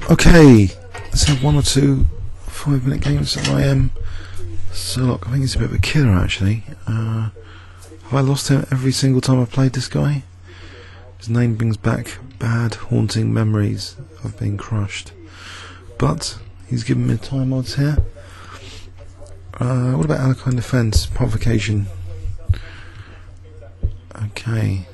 Okay, let's have one or two 5-minute games at IM. Serlock, I think he's a bit of a killer actually. Have I lost him every single time I've played this guy? His name brings back bad, haunting memories of being crushed. But he's given me time odds here. What about Alekhine defense? Provocation. Okay.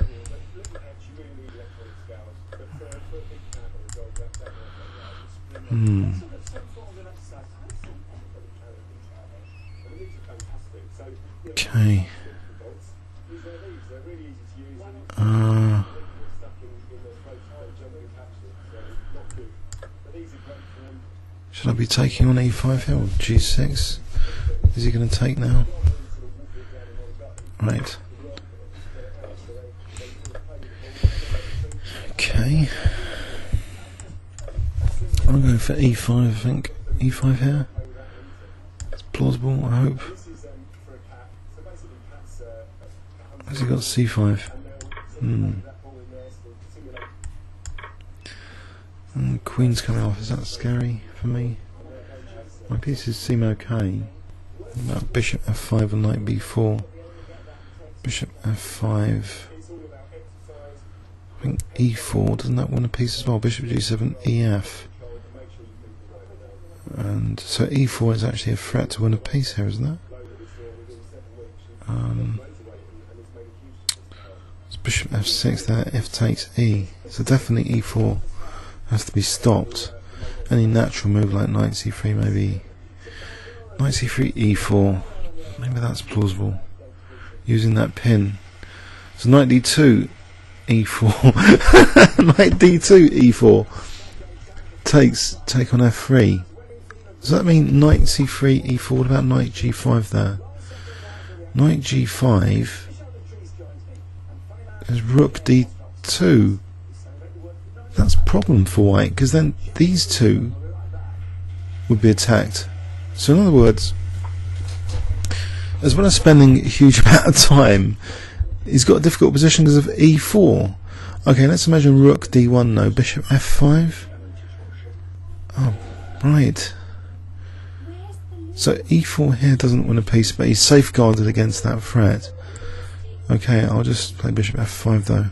Okay. Should I be taking on E5 here or G6? Is he going to take now? Right. Okay. I'm going for E5, I think. E5 here. It's plausible, I hope. Has he got C5? And Queen's coming off, is that scary for me? My pieces seem okay. About Bishop F5 and Knight B4. Bishop F5. I think E4, doesn't that win a piece as well? Bishop G7 EF. And so E4 is actually a threat to win a piece here, isn't it? It's Bishop F6 there, F takes E. So definitely E4 has to be stopped. Any natural move like Knight C3 maybe. Knight C3 E4. Maybe that's plausible. Using that pin. So Knight D2 E4. Knight D2 E4 take on F3. Does that mean Knight C3 E4? What about Knight G5 there? Knight G5 is Rook D2. That's a problem for white, because then these two would be attacked. So in other words, as well as spending a huge amount of time, he's got a difficult position because of E4. Okay, let's imagine Rook D1 no, Bishop F5. Oh, right. So E4 here doesn't win a piece, but he's safeguarded against that threat. Okay, I'll just play Bishop F5 though.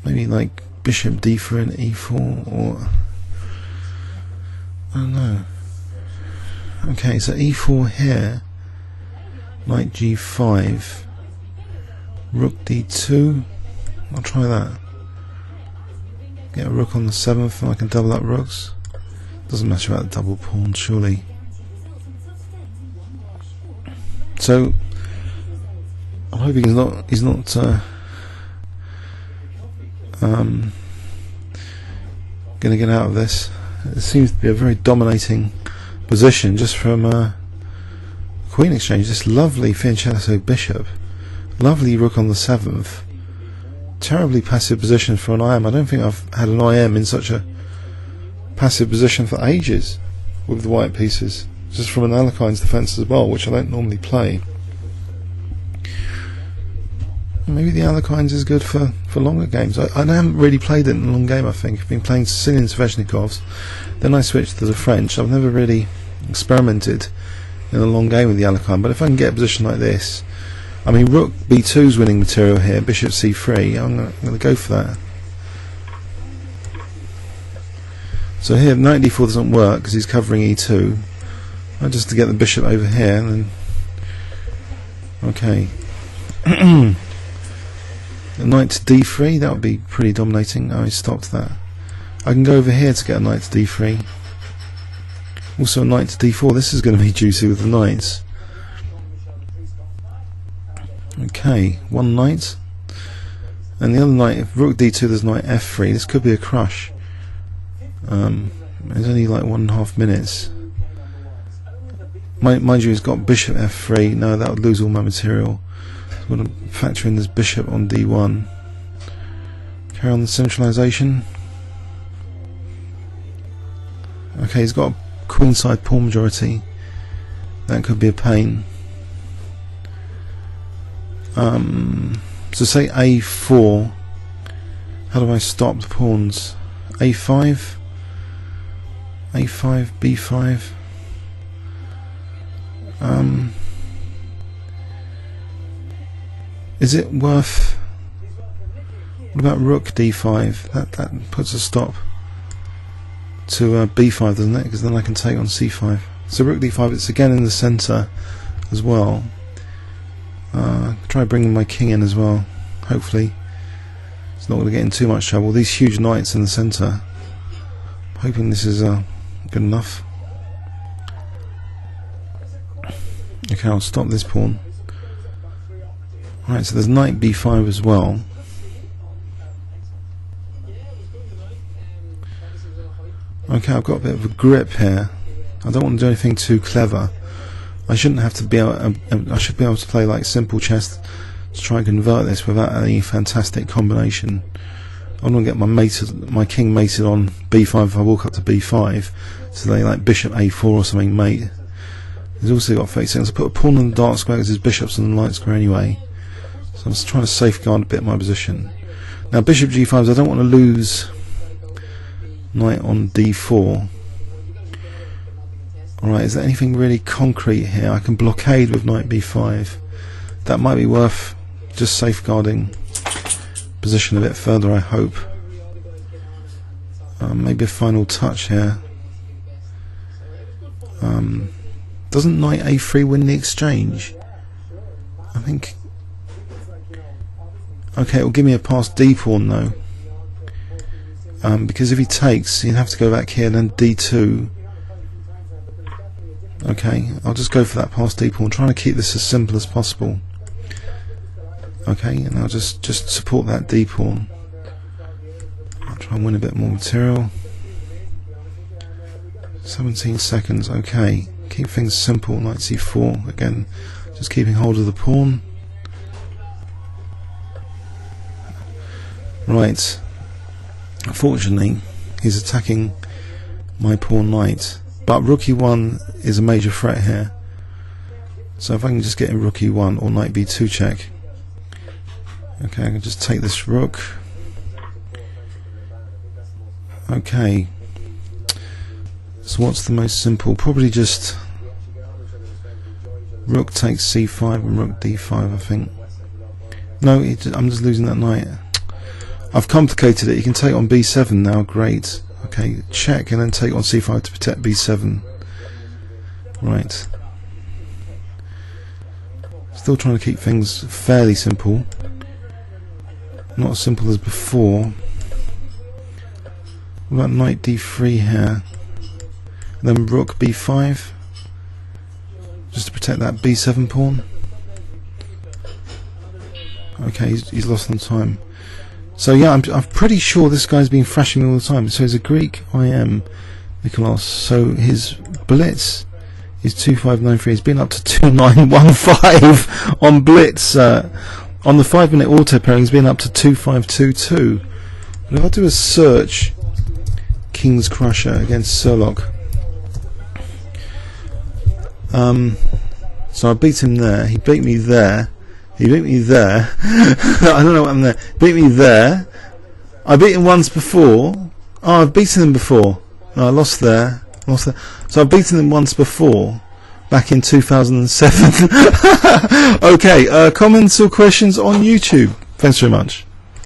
Maybe like Bishop D4 and E4, or I don't know. Okay, so E4 here, Knight G5, Rook D2. I'll try that. Get a Rook on the 7th, and I can double up rooks. Doesn't matter about the double pawn, surely. So I'm hoping he's not going to get out of this. It seems to be a very dominating position just from Queen exchange. This lovely fianchetto bishop, lovely Rook on the 7th. Terribly passive position for an IM. I don't think I've had an IM in such a passive position for ages with the white pieces. Just from an Alekhine's defense as well, which I don't normally play. Maybe the Alekhines is good for longer games. I haven't really played it in a long game, I think. I've been playing Sicilian Sveshnikovs, then I switched to the French. I've never really experimented in a long game with the Alekhine, but if I can get a position like this, I mean, Rook B2's winning material here, Bishop C3, I'm going to go for that. So here, Knight D4 doesn't work because he's covering E2. Just to get the bishop over here, and then okay. A knight to D3, that would be pretty dominating. Oh, he stopped that. I can go over here to get a knight to D3. Also a knight to D4. This is going to be juicy with the knights. Okay, one knight, and the other knight. If Rook D2, there's knight F3. This could be a crush. It's only like 1.5 minutes. Mind you, he's got Bishop F3. No, that would lose all my material. So I'm going to factor in this Bishop on D1. Carry on the centralisation. Okay, he's got a queenside pawn majority. That could be a pain. So say A4 How do I stop the pawns? A5, A5, B5. Is it worth? What about Rook D5? That puts a stop to B5, doesn't it? Because then I can take on C5. So Rook D5. It's again in the centre as well. Try bringing my king in as well. Hopefully, it's not going to get in too much trouble. These huge knights in the centre. I'm hoping this is good enough. Okay, I'll stop this pawn. Right, so there's knight B5 as well. Okay, I've got a bit of a grip here. I don't want to do anything too clever. I shouldn't have to be able. I should be able to play like simple chess to try and convert this without any fantastic combination. I want to get my king mated on B5 if I walk up to B5, so they like bishop A4 or something mate. He's also got 30 seconds. I put a pawn on the dark square because his bishop's on the light square anyway. So I'm just trying to safeguard a bit of my position. Now bishop G5, I don't want to lose knight on D4. Alright, is there anything really concrete here? I can blockade with knight B5. That might be worth just safeguarding position a bit further, I hope. Maybe a final touch here. Doesn't knight A3 win the exchange? I think. Okay, it will give me a past D pawn though. Because if he takes, he'd have to go back here and then D2. Okay, I'll just go for that past D pawn, trying to keep this as simple as possible. Okay, and I'll just support that D pawn. I'll try and win a bit more material. 17 seconds, okay. Keep things simple, knight C4, again, just keeping hold of the pawn. Right, unfortunately, he's attacking my pawn knight. But rook e1 is a major threat here. So if I can just get in rook e1 or knight b2 check. Okay, I can just take this rook. Okay. So what's the most simple? Probably just rook takes c5 and rook d5, I think. No, I'm just losing that knight. I've complicated it. You can take on b7 now. Great. Okay, check and then take on c5 to protect b7. Right. Still trying to keep things fairly simple. Not as simple as before. What about knight d3 here? And then rook b5. Just to protect that b7 pawn. Okay, he's lost on time. So yeah, I'm pretty sure this guy's been thrashing me all the time. So he's a Greek IM, Nicholas. So his Blitz is 2593. He's been up to 2915 on Blitz. On the 5-minute auto pairing, he's been up to 2522. But if I do a search, KingsCrusher against Serlock. So I beat him there. He beat me there. He beat me there. I don't know what happened there. Beat me there. I beat him once before. Oh, I've beaten him before. No, I lost there. Lost there. So I've beaten him once before, back in 2007. Okay, comments or questions on YouTube? Thanks very much.